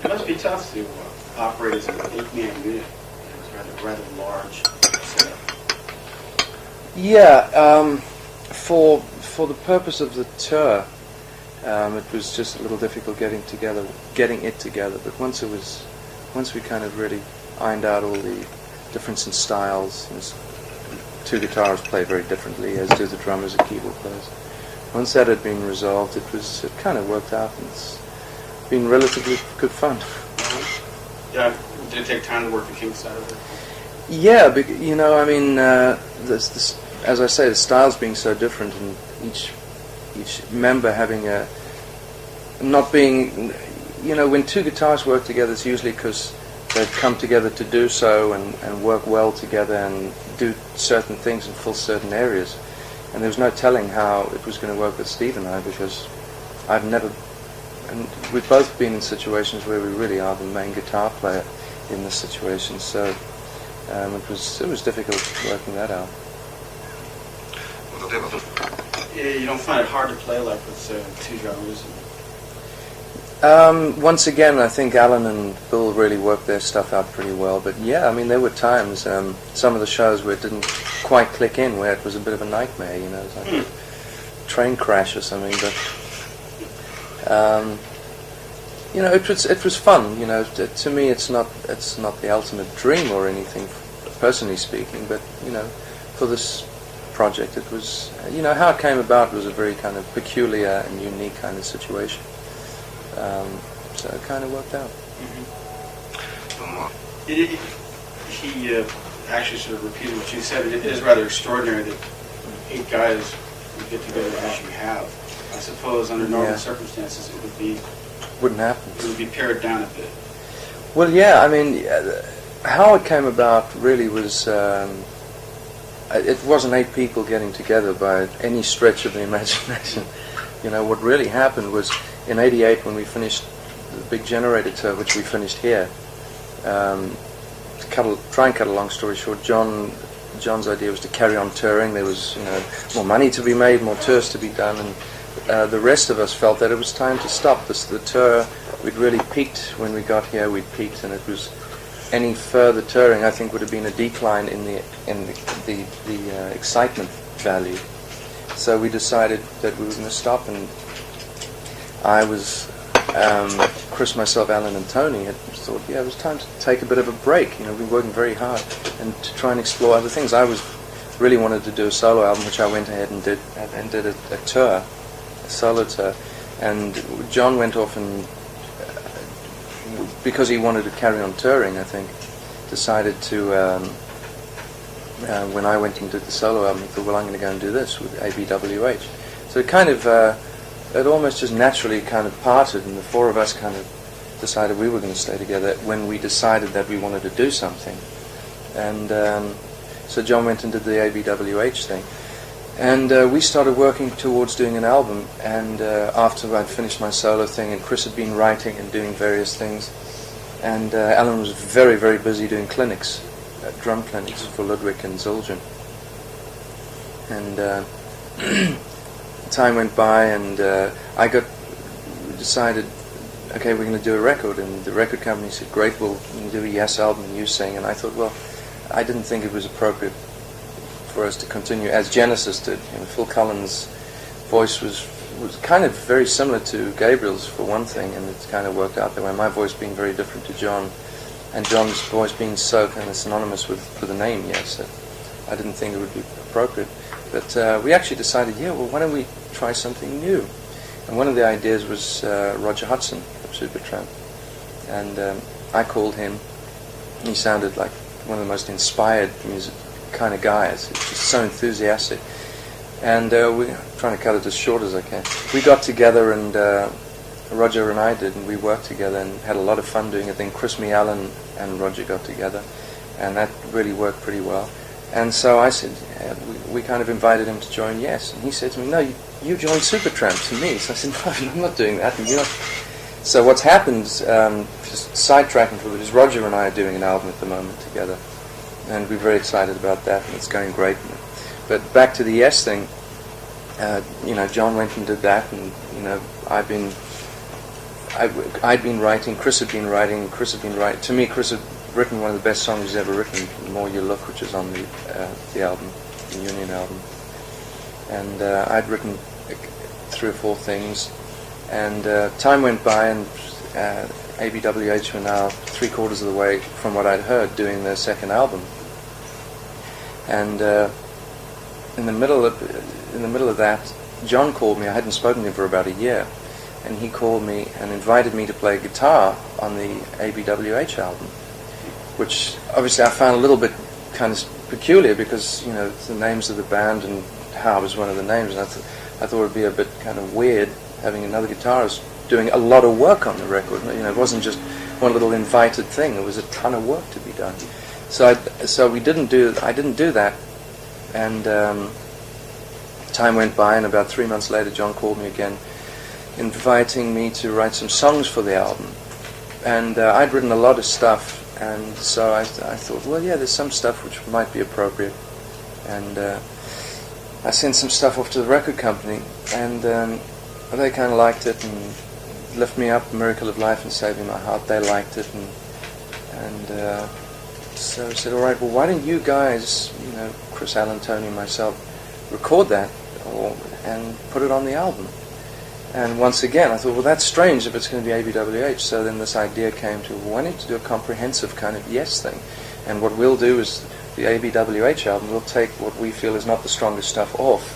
It must be tough to operate as an 8-man unit. It's rather large setup. Yeah, for the purpose of the tour, it was just a little difficult getting it together. But once we kind of really ironed out all the difference in styles, two guitarists play very differently, as do the drummers and keyboard players. Once that had been resolved, it kind of worked out, and it's been relatively good fun. Yeah, did it take time to work the kinks out of it? Yeah, I mean, as I say, the styles being so different, and each member having not being, when two guitarists work together, it's usually because they've come together to do so and work well together and do certain things and fill certain areas. And there was no telling how it was going to work with Steve and I, because and we've both been in situations where we really are the main guitar player in this situation, so it was difficult working that out. Yeah, you don't find it hard to play like with two drummers? Once again, I think Alan and Bill really worked their stuff out pretty well. But yeah, I mean, there were times, some of the shows where it didn't quite click in, where it was a bit of a nightmare, it was like a train crash or something. But it was fun. To me, it's not the ultimate dream or anything, personally speaking. But for this project, it was, how it came about was a very kind of peculiar and unique kind of situation. So it kind of worked out. He actually sort of repeated what you said. It is rather extraordinary that 8 guys would get together as you have. I suppose under normal circumstances wouldn't happen. It would be pared down a bit. Well, yeah, I mean, how it came about really was, it wasn't 8 people getting together by any stretch of the imagination. What really happened was, in '88, when we finished the big Generator tour, which we finished here, to try and cut a long story short, John's idea was to carry on touring. There was more money to be made, more tours to be done, and the rest of us felt that it was time to stop. The tour, we'd really peaked when we got here. We'd peaked, and it was any further touring, I think, would have been a decline in the excitement value. So we decided that we were going to stop, and I was, Chris, myself, Alan and Tony had thought, it was time to take a bit of a break. We've been working very hard, and to try and explore other things. I really wanted to do a solo album, which I went ahead and did a tour, a solo tour. And John went off and, because he wanted to carry on touring, I think, decided to, when I went and did the solo album, he thought, well, I'm going to go and do this with ABWH. So it kind of, it almost just naturally kind of parted, and the 4 of us kind of decided we were going to stay together when we decided that we wanted to do something. And so John went and did the ABWH thing. And we started working towards doing an album, and after I'd finished my solo thing, and Chris had been writing and doing various things, and Alan was very, very busy doing clinics, drum clinics for Ludwig and Zildjian. And time went by, and we decided, okay, we're going to do a record. And the record company said, great, we'll do a Yes album and you sing. And I thought, well, I didn't think it was appropriate for us to continue as Genesis did. Phil Collins' voice was kind of very similar to Gabriel's, for one thing, and it kind of worked out that way. My voice being very different to John, and John's voice being so kind of synonymous with the name Yes, that I didn't think it would be appropriate. But we actually decided, well, why don't we try something new? And one of the ideas was Roger Hodgson of Supertramp. And I called him. He sounded like one of the most inspired music kind of guys. He's just so enthusiastic. And we're trying to cut it as short as I can. We got together, and Roger and I did, and we worked together and had a lot of fun doing it. Then Chris, me, Alan, and Roger got together, and that really worked pretty well. And so I said, we kind of invited him to join Yes, and he said to me, no, you joined Supertramp to me. So I said, no, I'm not doing that. And so what's happened, just sidetracking for a bit, is Roger and I are doing an album at the moment together, and we're very excited about that, and it's going great. But back to the Yes thing, John went and did that, and I've been I'd been writing, Chris had been writing, to me Chris had written one of the best songs he's ever written, The More You Look, which is on the album, the Union album. And I'd written 3 or 4 things, and time went by, and ABWH were now 3/4 of the way, from what I'd heard, doing their second album. And in the middle of that, John called me. I hadn't spoken to him for about a year, and he called me and invited me to play guitar on the ABWH album, which obviously I found a little bit kind of peculiar, because, you know, the names of the band and Howe was one of the names, and I thought it would be a bit kind of weird having another guitarist doing a lot of work on the record. You know, it wasn't just one little invited thing. It was a ton of work to be done. So I didn't do that, and time went by, and about 3 months later, John called me again, inviting me to write some songs for the album. And I'd written a lot of stuff, and so I thought, well, yeah, there's some stuff which might be appropriate. And I sent some stuff off to the record company, and they kind of liked it, and Lift Me Up, Miracle of Life, and Saving My Heart, they liked it, and so I said, all right, well, why don't you guys, you know, Chris, Alan, Tony, and myself, record that and put it on the album. And once again, I thought, well, that's strange if it's going to be ABWH. So then this idea came to, well, why don't you do a comprehensive kind of Yes thing? And what we'll do is the ABWH album, we'll take what we feel is not the strongest stuff off,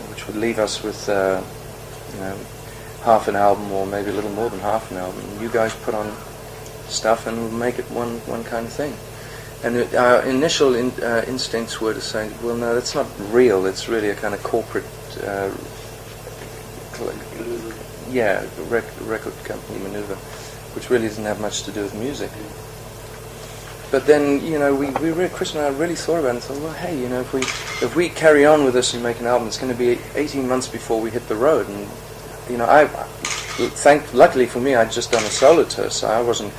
which would leave us with, you know, half an album, or maybe a little more than half an album. And you guys put on stuff and we'll make it one kind of thing. And our initial instincts were to say, well, no, that's not real. It's really a kind of corporate, record company maneuver, which really doesn't have much to do with music. But then, you know, Chris and I really thought about it and thought, well, hey, you know, if we carry on with this and make an album, it's going to be 18 months before we hit the road. And, you know, luckily for me, I'd just done a solo tour, so I wasn't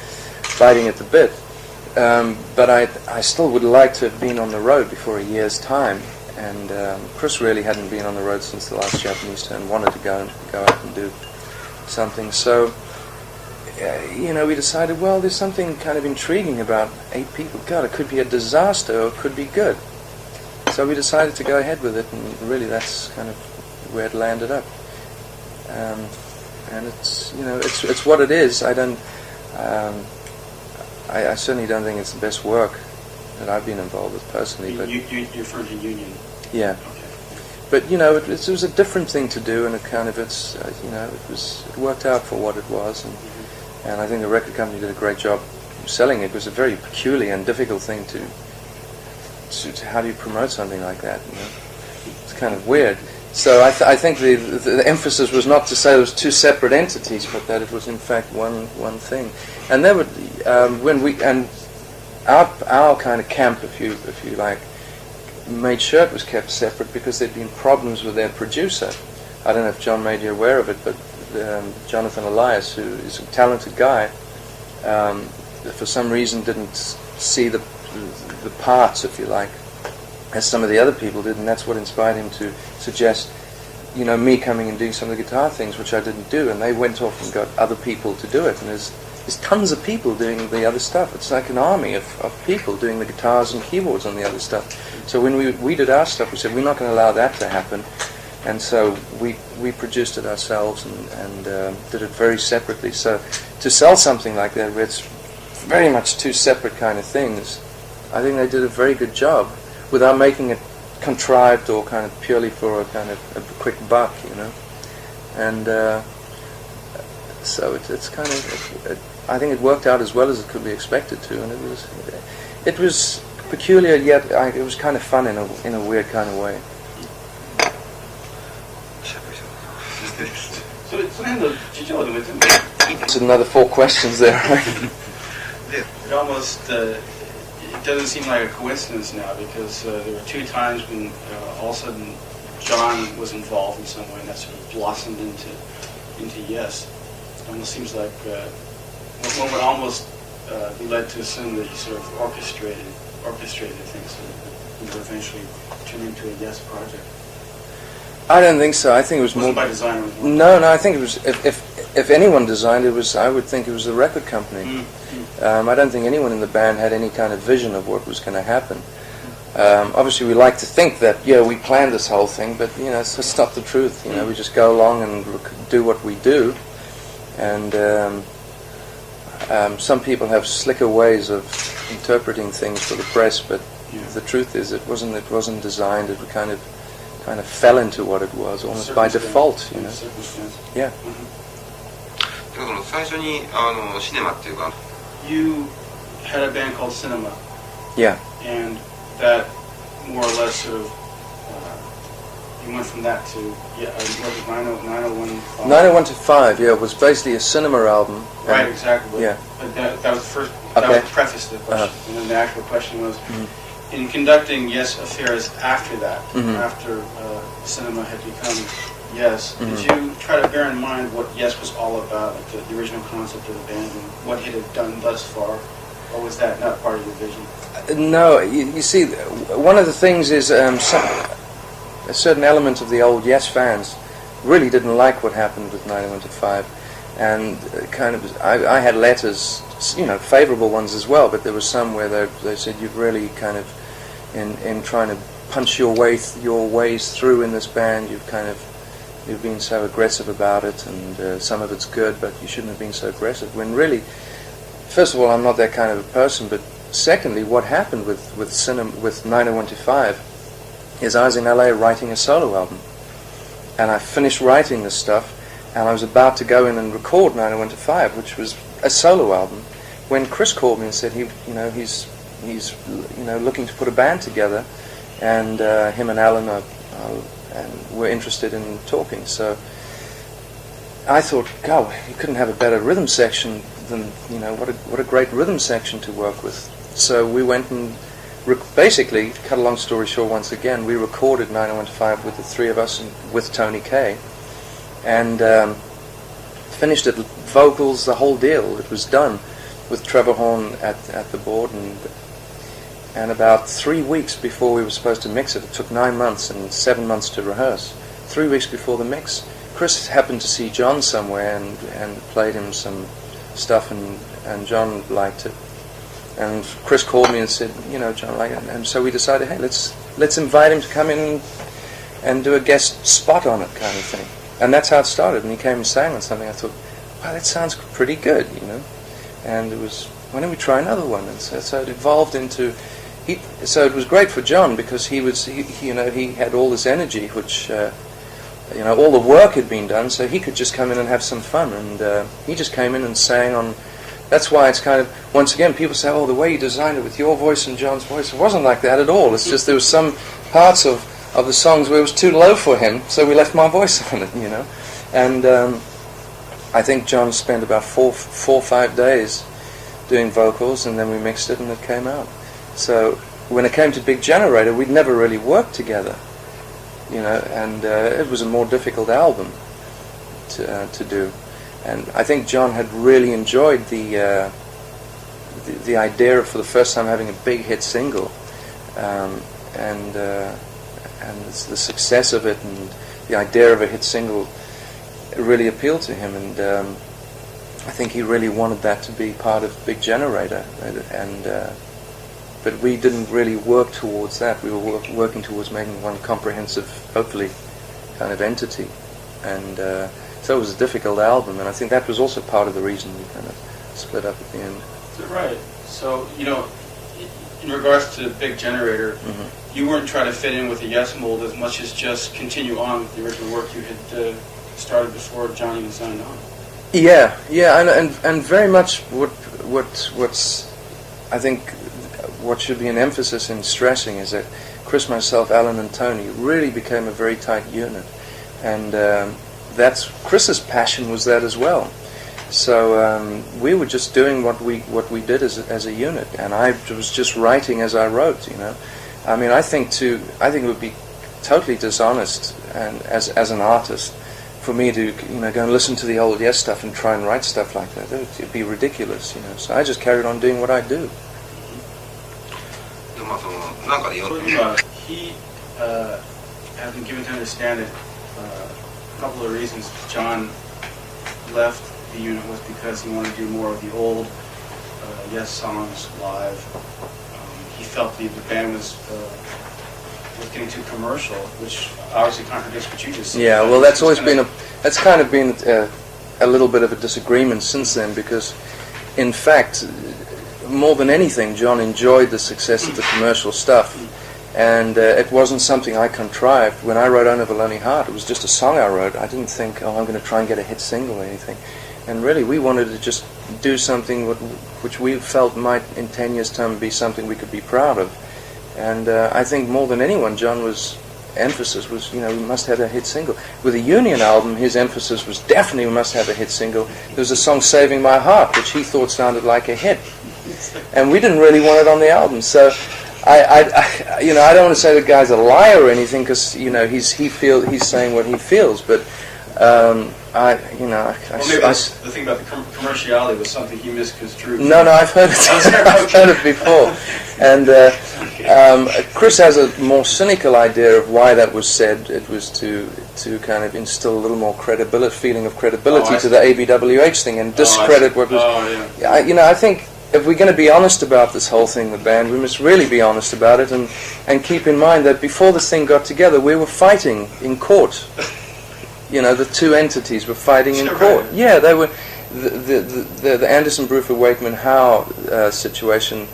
biting at the bit. But I still would like to have been on the road before a year's time, and Chris really hadn't been on the road since the last Japanese tour and wanted to go out and do something. So, you know, we decided, well, there's something kind of intriguing about 8 people. God, it could be a disaster or it could be good. So we decided to go ahead with it, and really that's kind of where it landed up. And it's, you know, it's what it is. I certainly don't think it's the best work that I've been involved with personally. But you refer to Union. Yeah. Okay. But, you know, it was a different thing to do, and it kind of, you know, it worked out for what it was, and I think the record company did a great job selling it. It was a very peculiar and difficult thing to how do you promote something like that, you know? It's kind of weird. So I think the emphasis was not to say it was 2 separate entities, but that it was in fact one thing. And there would our kind of camp, if you like, made sure it was kept separate because there'd been problems with their producer. I don't know if John made you aware of it, but Jonathan Elias, who is a talented guy, for some reason didn't see the parts, if you like, as some of the other people did, and that's what inspired him to suggest, you know, me coming and doing some of the guitar things, which I didn't do, and they went off and got other people to do it, and there's tons of people doing the other stuff. It's like an army of people doing the guitars and keyboards on the other stuff. So when we did our stuff, we said, we're not going to allow that to happen, and so we produced it ourselves and did it very separately. So to sell something like that, where it's very much 2 separate kind of things, I think they did a very good job without making it contrived or kind of purely for a kind of a quick buck, you know. And so it's kind of, I think it worked out as well as it could be expected to, and it was peculiar, yet it was kind of fun in a weird kind of way. There's another 4 questions there, right? It almost it doesn't seem like a coincidence now, because there were 2 times when all of a sudden John was involved in some way, and that sort of blossomed into Yes. It almost seems like one would almost be led to assume that he sort of orchestrated things that would eventually turn into a Yes project. I don't think so. I think it was more by design. No, I think it was if anyone designed it, I would think it was the record company. I don't think anyone in the band had any kind of vision of what was going to happen. Obviously, we like to think that, we planned this whole thing, but, it's just not the truth. We just go along and do what we do. And some people have slicker ways of interpreting things for the press, but the truth is it wasn't designed. It kind of fell into what it was, almost by default, Yeah. You had a band called Cinema. Yeah. And that more or less sort of, you went from that to, what was 901? 901 to 5, it was basically a Cinema album. Right, exactly. Yeah. But that was the first, that was the preface to the question. And then the actual question was, in conducting Yes affairs after that, after Cinema had become Yes, did you try to bear in mind what Yes was all about, like the original concept of the band and what it had done thus far? Or was that not part of your vision? No, you see, one of the things is a certain element of the old Yes fans really didn't like what happened with 901 to 5. And I had letters, favourable ones as well, but there was some where they said, you've really kind of, in trying to punch your ways through in this band, you've been so aggressive about it, and some of it's good, but you shouldn't have been so aggressive. When really, first of all, I'm not that kind of a person, but secondly, what happened with 901 to 5 is I was in LA writing a solo album, and I finished writing this stuff, and I was about to go in and record 901 to 5, which was a solo album, when Chris called me and said he's looking to put a band together, and him and Alan were interested in talking. So I thought, God, you couldn't have a better rhythm section than, what a great rhythm section to work with. So we went and basically, cut a long story short, once again, we recorded 901 to 5 with the three of us and with Tony Kaye, and finished it, vocals, the whole deal. It was done with Trevor Horn at the board, and about 3 weeks before we were supposed to mix it, it took 9 months and 7 months to rehearse. 3 weeks before the mix, Chris happened to see John somewhere and played him some stuff, and John liked it. And Chris called me and said, John liked it. And so we decided, hey, let's invite him to come in and do a guest spot on it, kind of thing. And that's how it started. And he came and sang on something. I thought, wow, that sounds pretty good, And it was, why don't we try another one? And so it evolved into. So it was great for John because he had all this energy, which all the work had been done, so he could just come in and have some fun. And he just came in and sang on. That's why it's kind of, once again, people say, oh, the way you designed it with your voice and John's voice, it wasn't like that at all. It's just there was some parts of the songs where it was too low for him, so we left my voice on it, And I think John spent about 4 or 5 days doing vocals, and then we mixed it and it came out. So when it came to Big Generator, we'd never really worked together, and it was a more difficult album to do. And I think John had really enjoyed the idea of, for the first time, having a big hit single, and the success of it, and the idea of a hit single really appealed to him. And I think he really wanted that to be part of Big Generator, but we didn't really work towards that. We were working towards making one comprehensive, hopefully, kind of entity. And so it was a difficult album, and I think that was also part of the reason we kind of split up at the end. Right. So, in regards to Big Generator, you weren't trying to fit in with the Yes mold as much as just continue on with the original work you had started before John even signed on. Yeah, and very much what's I think what should be an emphasis in stressing is that Chris, myself, Alan, and Tony really became a very tight unit, and that's Chris's passion was that as well. So we were just doing what we did as a unit, and I was just writing as I wrote. I mean, I think it would be totally dishonest and as an artist for me to go and listen to the old Yes stuff and try and write stuff like that. It'd be ridiculous. So I just carried on doing what I do. He has been given to understand it. A couple of reasons. John left the unit was because he wanted to do more of the old Yes songs live. He felt the band was getting too commercial, which obviously contradicts what you just said. Yeah, well, that's always been that's kind of been a little bit of a disagreement since then, because in fact, more than anything, Jon enjoyed the success of the commercial stuff, and it wasn't something I contrived. When I wrote "On a Lonely Heart," it was just a song I wrote. I didn't think, oh, I'm going to try and get a hit single or anything. And really, we wanted to just do something which we felt might, in 10 years' time, be something we could be proud of. And I think more than anyone, Jon's emphasis was, we must have a hit single. With the Union album, his emphasis was definitely we must have a hit single. There was a song, "Saving My Heart," which he thought sounded like a hit. And we didn't really want it on the album. So I don't want to say the guy's a liar or anything, because, he's saying what he feels, but Well, maybe the thing about the commerciality was something he misconstrued. No, I've heard it. I've heard it before. And Chris has a more cynical idea of why that was said. It was to kind of instill a little more feeling of credibility to the ABWH thing, and discredit what was. I think if we're going to be honest about this whole thing, the band, we must really be honest about it, and keep in mind that before this thing got together, we were fighting in court. The two entities were fighting in court. Right. Yeah, they were. The Anderson, Bruford, Wakeman, Howe situation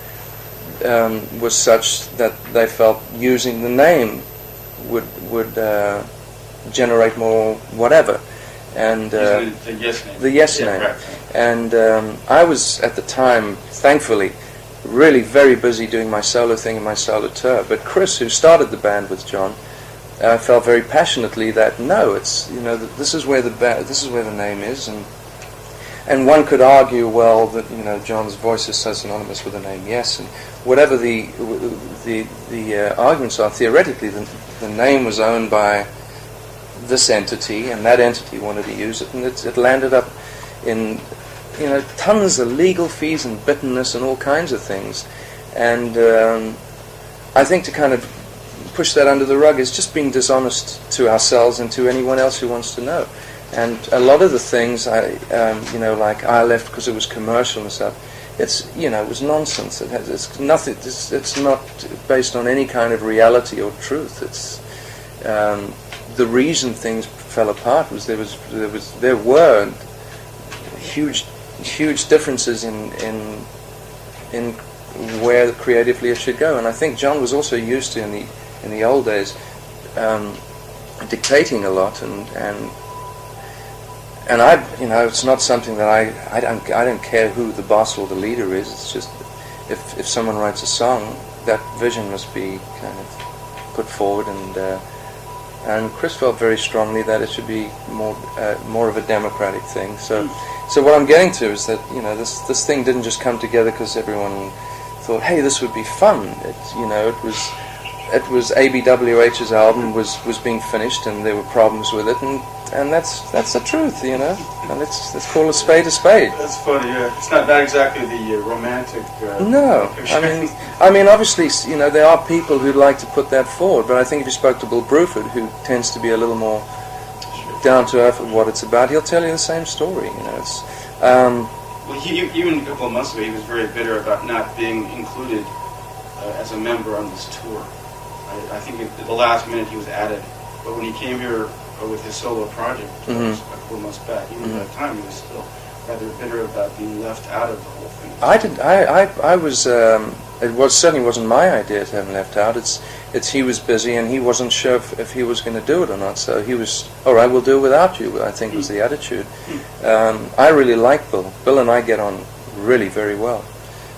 was such that they felt using the name would generate more whatever, and the Yes name. The Yes name. Right. And I was at the time, thankfully, really very busy doing my solo thing and my solo tour. But Chris, who started the band with Jon, felt very passionately that no, it's this is where the name is, and one could argue, well, that Jon's voice is so synonymous with the name Yes, and whatever the arguments are, theoretically the name was owned by this entity, and that entity wanted to use it, and it landed up in tons of legal fees and bitterness and all kinds of things, and I think to kind of push that under the rug is just being dishonest to ourselves and to anyone else who wants to know. And a lot of the things like I left because it was commercial and stuff, it was nonsense. It's nothing. It's not based on any kind of reality or truth. It's the reason things fell apart was there were huge differences in where creatively it should go. And I think Jon was also used to in the old days, dictating a lot, and it's not something that I don't care who the boss or the leader is. It's just if someone writes a song, that vision must be kind of put forward, and Chris felt very strongly that it should be more of a democratic thing. So what I'm getting to is that this thing didn't just come together because everyone thought, hey, this would be fun. It was ABWH's album was being finished, and there were problems with it, and that's the truth, and let's call a spade a spade. That's funny, yeah. It's not exactly the romantic. No, I mean, obviously, there are people who'd like to put that forward, but I think if you spoke to Bill Bruford, who tends to be a little more down to earth with what it's about, he'll tell you the same story. It's. Well, even a couple of months ago, he was very bitter about not being included as a member on this tour. I think at the last minute he was added, but when he came here with his solo project a couple of months back, even at that time he was still rather bitter about being left out of the whole thing. I was. It certainly wasn't my idea to have him left out. It's he was busy and he wasn't sure if he was going to do it or not. So he was, all right, we'll do it without you, I think was the attitude. I really like Bill. Bill and I get on really very well.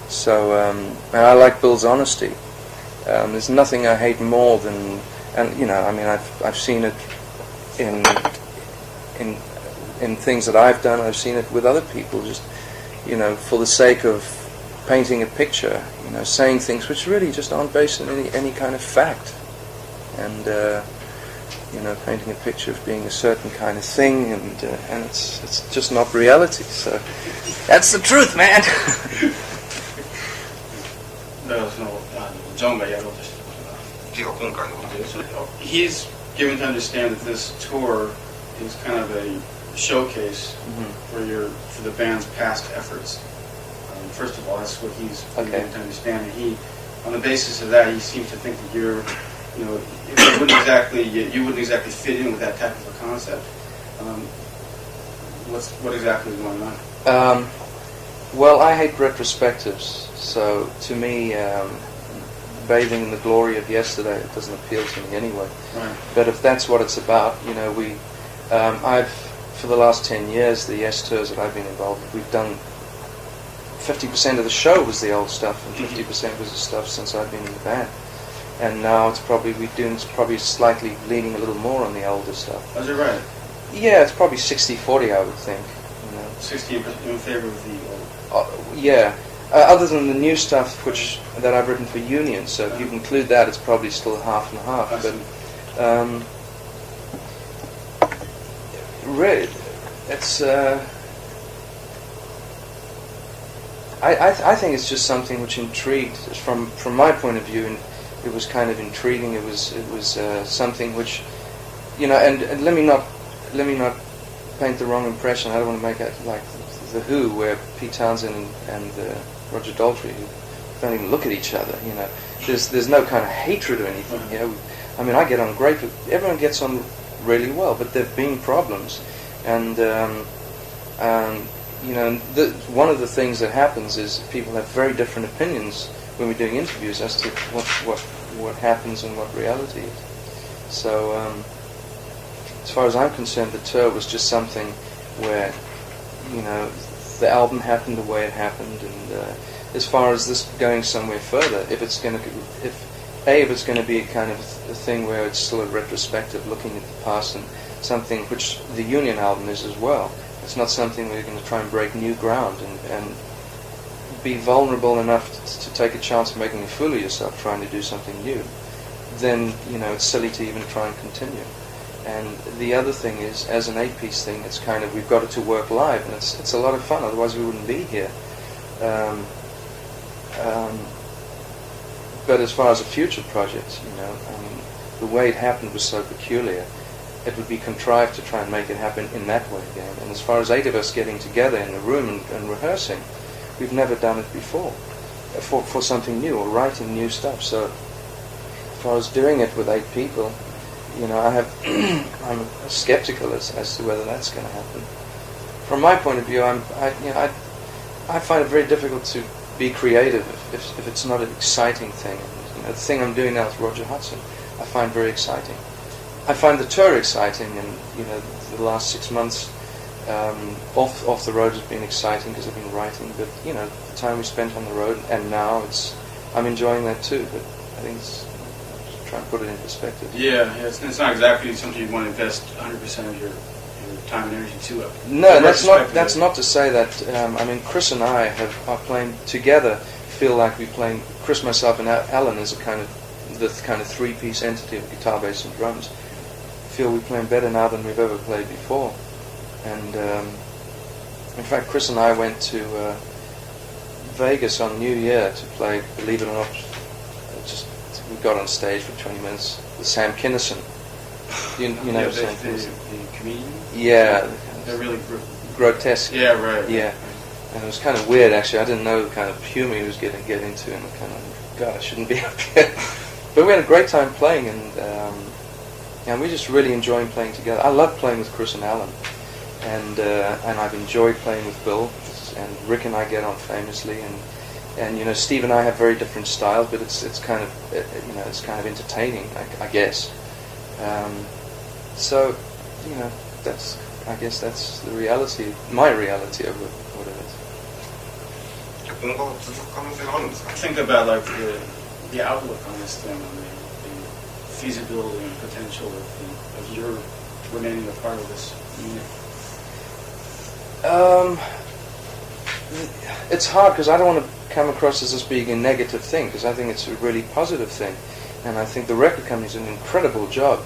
So and I like Bill's honesty. There's nothing I hate more than, and I've seen it in things that I've done. I've seen it with other people. Just for the sake of painting a picture, saying things which really just aren't based on any kind of fact, and painting a picture of being a certain kind of thing, and it's just not reality. So that's the truth, man. He's given to understand that this tour is kind of a showcase for the band's past efforts. First of all, that's what he's going to understand. And he, on the basis of that, he seems to think that you're, you know, you wouldn't exactly fit in with that type of a concept. What exactly is going on? Well, I hate retrospectives, so to me, bathing in the glory of yesterday, it doesn't appeal to me anyway. Right. But if that's what it's about, you know, I've, for the last 10 years, the Yes tours that I've been involved with, we've done 50% of the show was the old stuff, and 50% was the stuff since I've been in the band. And now it's probably slightly leaning a little more on the older stuff. Is it right? Yeah, it's probably 60-40, I would think. You know. 60 in favor of the old. Yeah. Other than the new stuff that I've written for Union, so if you include that, it's probably still half and half. Really, it's. I think it's just something which intrigued from my point of view, and it was kind of intriguing. It was something which, you know, and let me not paint the wrong impression. I don't want to make it like the Who, where Pete Townsend and Roger Daltrey don't even look at each other. You know, there's no kind of hatred or anything. You know, I mean, I get on great with everyone. Gets on really well, but there've been problems, and you know, one of the things that happens is people have very different opinions when we're doing interviews as to what happens and what reality is. So, as far as I'm concerned, the tour was just something where, you know, the album happened the way it happened, and as far as this going somewhere further, if it's going to be a kind of a thing where it's still a retrospective, looking at the past, and something which the Union album is as well. It's not something where you're going to try and break new ground and be vulnerable enough to take a chance of making a fool of yourself trying to do something new. Then, you know, it's silly to even try and continue. And the other thing is, as an 8-piece thing, it's kind of, we've got it to work live, and it's a lot of fun, otherwise we wouldn't be here. But as far as a future project, you know, I mean, the way it happened was so peculiar. It would be contrived to try and make it happen in that way again. And as far as 8 of us getting together in a room and rehearsing, we've never done it before for something new or writing new stuff. So as far as doing it with 8 people, you know, I'm skeptical as to whether that's going to happen. From my point of view, I find it very difficult to be creative if it's not an exciting thing. And, you know, the thing I'm doing now with Roger Hudson, I find very exciting. I find the tour exciting, and you know, the last 6 months off the road has been exciting because I've been writing. But you know, the time we spent on the road, and now I'm enjoying that too. But I think it's try and put it in perspective. Yeah, it's not exactly something you want to invest 100% of your time and energy to. No, that's not to say that. I mean, Chris and I are playing together. Feel like we're playing. Chris, myself, and Alan is the kind of 3-piece entity of guitar, bass, and drums. Feel we're playing better now than we've ever played before. And in fact, Chris and I went to Vegas on New Year to play, believe it or not, we got on stage for 20 minutes with Sam Kinison. You know Sam Kinison? The comedian? Yeah. They're really grotesque. Yeah, right. Yeah. And it was kind of weird, actually. I didn't know the kind of humor he was getting into, and kind of, God, I shouldn't be up here. But we had a great time playing, and we're just really enjoying playing together. I love playing with Chris and Alan, and I've enjoyed playing with Bill, and Rick and I get on famously, and you know, Steve and I have very different styles, but it's kind of it's kind of entertaining, I guess. So you know, I guess that's the reality, my reality of what it is. Think about like the outlook on this thing, on the feasibility and potential of your remaining a part of this unit. It's hard because I don't want to come across as this being a negative thing, because I think it's a really positive thing, and I think the record company's done an incredible job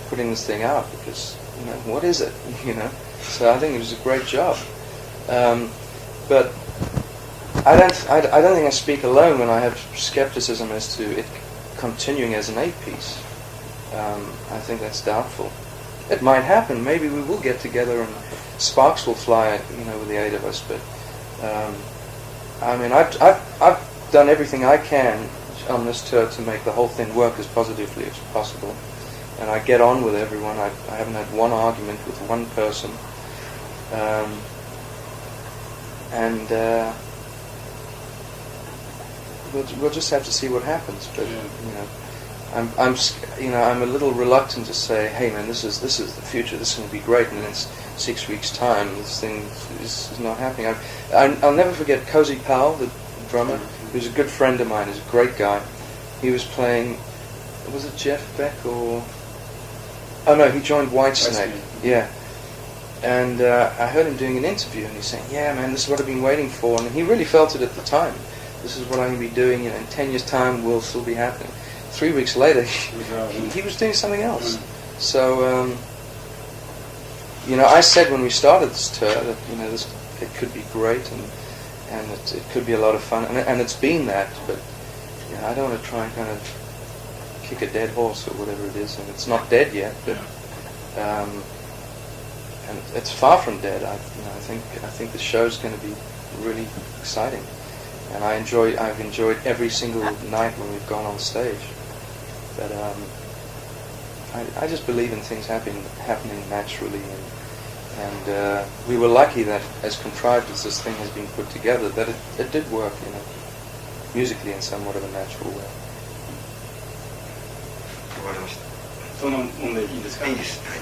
putting this thing out, because you know, what is it, you know? So I think it was a great job, but I don't think I speak alone when I have skepticism as to it continuing as an 8-piece. I think that's doubtful. it might happen. Maybe we will get together and sparks will fly, with the 8 of us. But I mean, I've done everything I can on this tour to make the whole thing work as positively as possible, and I get on with everyone. I haven't had one argument with one person, and we'll just have to see what happens. But I'm a little reluctant to say, hey man, this is the future. This is going to be great, and in 6 weeks' time, this thing is not happening. I'll never forget Cozy Powell, the drummer, who's a good friend of mine. He's a great guy. He was playing. Was it Jeff Beck or? Oh no, he joined Whitesnake. Yeah. And I heard him doing an interview, and he's saying, "Yeah, man, this is what I've been waiting for." And he really felt it at the time. This is what I'm going to be doing. In 10 years' time, will still be happening. 3 weeks later, he was doing something else. So, I said when we started this tour that it could be great and it could be a lot of fun, and it's been that. But I don't want to try and kind of kick a dead horse or whatever it is, and it's not dead yet. But and it's far from dead. I think the show's going to be really exciting. And I've enjoyed every single night when we've gone on stage. But I just believe in things happening naturally, and we were lucky that, as contrived as this thing has been put together, that it did work, musically in somewhat of a natural way. わかりました。その問題いいですか？いいです。はい。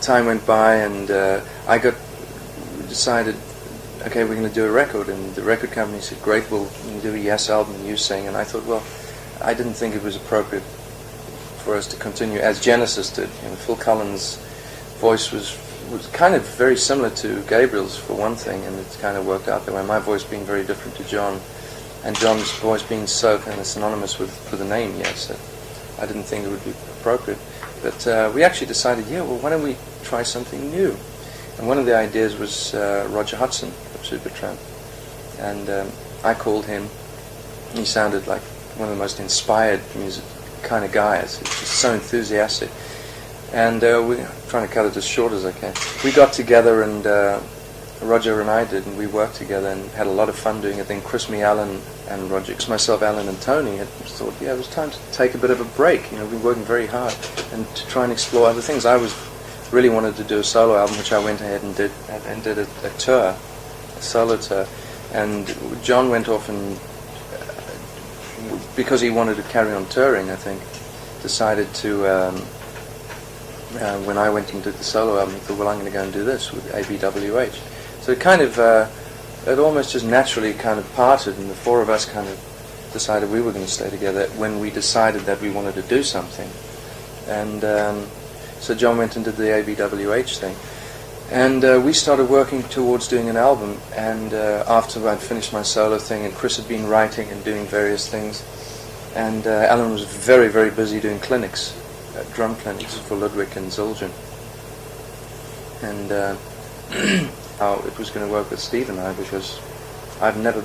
Time went by, and we decided, okay, we're going to do a record, and the record company said, great, we'll do a Yes album and you sing. And I thought, well, I didn't think it was appropriate for us to continue as Genesis did. Phil Collins' voice was kind of very similar to Gabriel's for one thing, and it kind of worked out that way. My voice being very different to Jon, and Jon's voice being so kind of synonymous with the name Yes, that I didn't think it would be appropriate. But we actually decided, why don't we try something new? And one of the ideas was Roger Hodgson of Supertramp. And I called him. He sounded like one of the most inspired music kind of guys. He's just so enthusiastic. And we're trying to cut it as short as I can. We got together, and Roger and I did, and we worked together and had a lot of fun doing it. Then Chris, me, Alan, and Roger, myself, Alan, and Tony had thought, it was time to take a bit of a break. We've been working very hard, and to try and explore other things. I really wanted to do a solo album, which I went ahead and did a tour, a solo tour. And Jon went off and, because he wanted to carry on touring, I think, decided to, when I went and did the solo album, he thought, well, I'm going to go and do this with ABWH. So it kind of, it almost just naturally kind of parted, and the four of us kind of decided we were going to stay together when we decided that we wanted to do something. And so Jon went and did the ABWH thing. And we started working towards doing an album, and after I'd finished my solo thing, and Chris had been writing and doing various things, and Alan was very, very busy doing clinics, drum clinics for Ludwig and Zildjian. And how it was going to work with Steve and I, because I've never,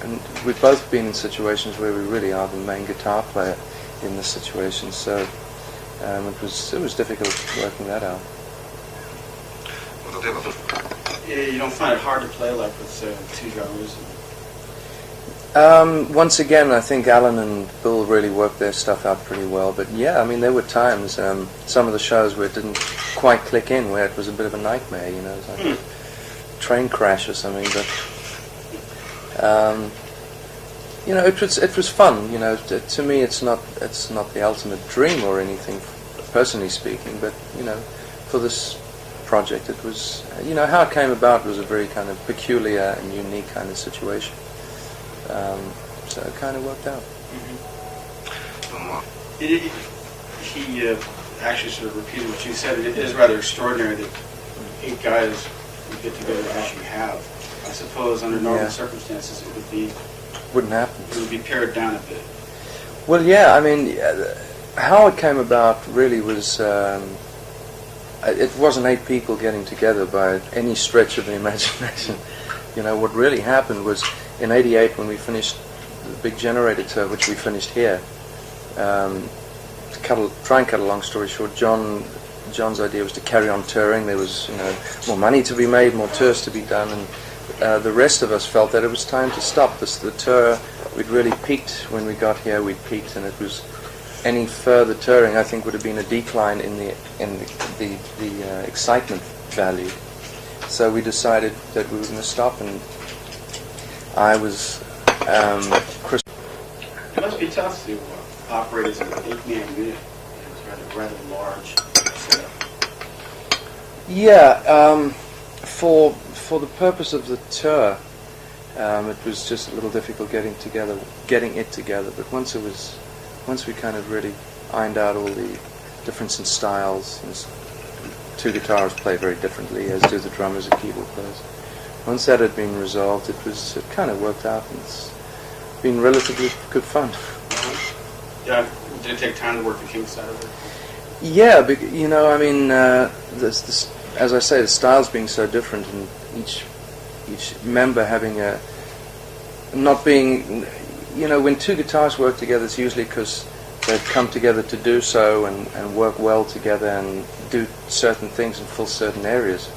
and we've both been in situations where we really are the main guitar player in this situation, so it was difficult working that out. You don't find it hard to play like with two drummers? Once again, I think Alan and Bill really worked their stuff out pretty well, but yeah, I mean, there were times, some of the shows where it didn't quite click in, where it was a bit of a nightmare, it was like a train crash or something, but it was fun. To me, it's not the ultimate dream or anything, personally speaking, but for this project, it was, how it came about was a very kind of peculiar and unique kind of situation. So it kind of worked out. He actually sort of repeated what you said. It is rather extraordinary that 8 guys would get together as you have. I suppose under normal circumstances wouldn't happen. It would be pared down a bit. Well, yeah, I mean, how it came about really was, it wasn't 8 people getting together by any stretch of the imagination. You know, what really happened was in '88 when we finished the big Generator tour, which we finished here. Try and cut a long story short, John's idea was to carry on touring. There was, you know, more money to be made, more tours to be done, and the rest of us felt that it was time to stop. The tour, we'd really peaked when we got here. We'd peaked, and it was any further touring, I think, would have been a decline in the excitement value. So we decided that we were going to stop, and I was Chris. It must be tough to operate as an 8-man unit. It was rather large setup. Yeah, for the purpose of the tour, it was just a little difficult getting it together. But once we kind of really ironed out all the difference in styles, two guitarists play very differently, as do the drummers and keyboard players. Once that had been resolved, it kind of worked out, and it's been relatively good fun. Yeah, did it take time to work the kinks out of it? Yeah, you know, I mean, as I say, the styles being so different, and each member having not being, you know, when two guitars work together, it's usually because they've come together to do so and work well together and do certain things and fill certain areas,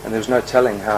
and there was no telling how